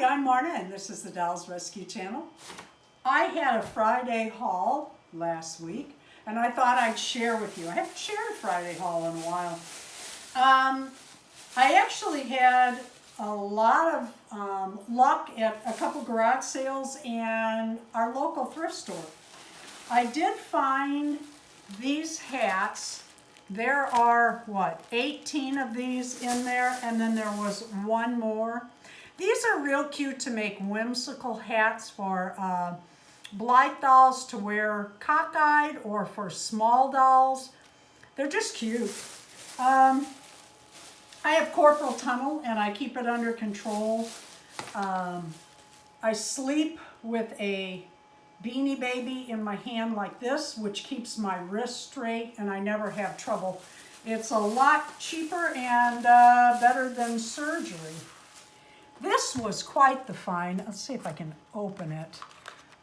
I'm Marna, and this is the Dolls Rescue Channel. I had a Friday haul last week, and I thought I'd share with you. I haven't shared a Friday haul in a while. I actually had a lot of luck at a couple garage sales and our local thrift store. I did find these hats. There are, 18 of these in there, and then there was one more. These are real cute to make whimsical hats for Blythe dolls to wear cockeyed or for small dolls. They're just cute. I have corporal tunnel and I keep it under control. I sleep with a Beanie Baby in my hand like this, which keeps my wrist straight and I never have trouble. It's a lot cheaper and better than surgery. This was quite the find. Let's see if I can open it.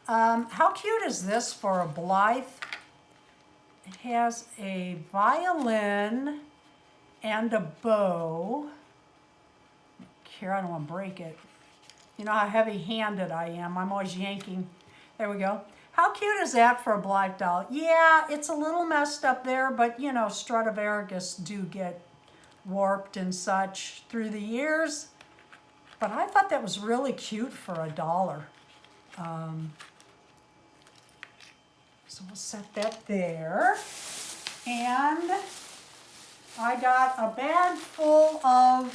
How cute is this for a Blythe? It has a violin and a bow. Here, I don't want to break it. You know how heavy-handed I am. I'm always yanking. There we go. How cute is that for a Blythe doll? Yeah, it's a little messed up there, but you know, Stradivarius do get warped and such through the years. But I thought that was really cute for $1. So we'll set that there. And I got a bag full of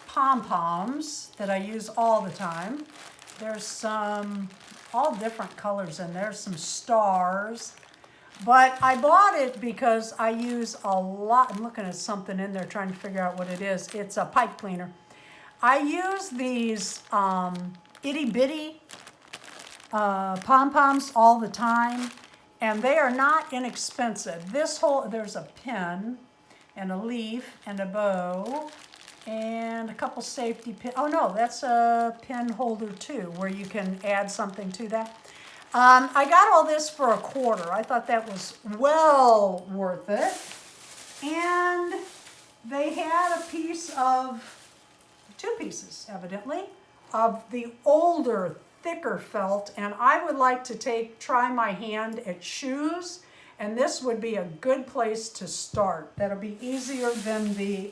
pom-poms that I use all the time. There's some, all different colors in there, some stars. But I bought it because I use a lot. I'm looking at something in there trying to figure out what it is. It's a pipe cleaner. I use these itty-bitty pom-poms all the time, and they are not inexpensive. This whole, there's a pin and a leaf and a bow and a couple safety pins. Oh no, that's a pin holder too, where you can add something to that. I got all this for $0.25. I thought that was well worth it. And they had a piece of, 2 pieces evidently, of the older, thicker felt, and I would like to try my hand at shoes, and this would be a good place to start. That'll be easier than the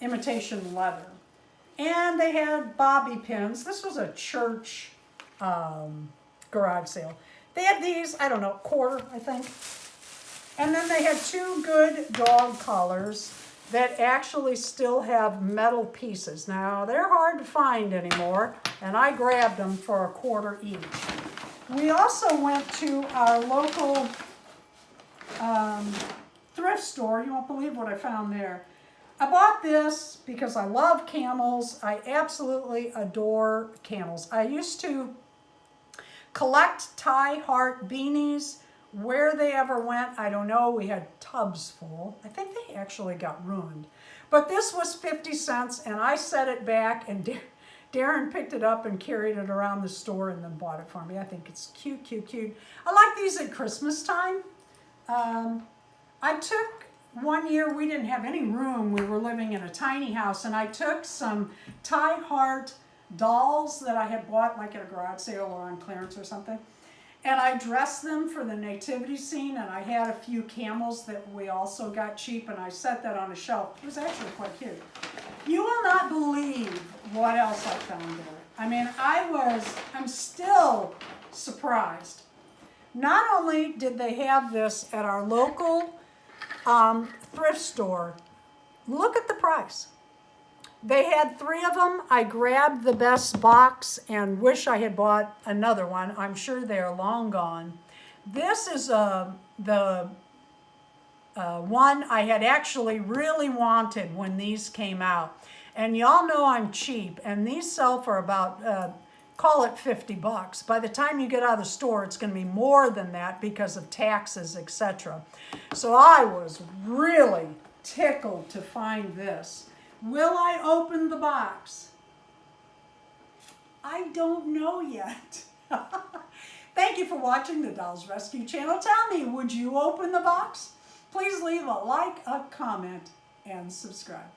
imitation leather. And they had bobby pins. This was a church garage sale. They had these, I don't know, $0.25, I think. And then they had 2 good dog collars that actually still have metal pieces. Now, they're hard to find anymore, and I grabbed them for $0.25 each. We also went to our local thrift store. You won't believe what I found there. I bought this because I love camels. I absolutely adore camels. I used to collect tie heart beanies. Where they ever went, I don't know. We had tubs full. I think they actually got ruined. But this was 50 cents, and I set it back, and Darren picked it up and carried it around the store and then bought it for me. I think it's cute, cute, cute. I like these at Christmas time. I took, one year we didn't have any room. We were living in a tiny house, and I took some tie heart dolls that I had bought like at a garage sale or on clearance or something. And I dressed them for the nativity scene, and I had a few camels that we also got cheap, and I set that on a shelf. It was actually quite cute. You will not believe what else I found there. I mean, I'm still surprised. Not only did they have this at our local thrift store, look at the price. They had 3 of them. I grabbed the best box and wish I had bought another one. I'm sure they're long gone. This is the one I had actually really wanted when these came out. And y'all know I'm cheap, and these sell for about, call it $50. By the time you get out of the store, it's going to be more than that because of taxes, etc. So I was really tickled to find this. Will I open the box? I don't know yet. Thank you for watching the Dolls Rescue Channel. Tell me, would you open the box? Please leave a like, a comment, and subscribe.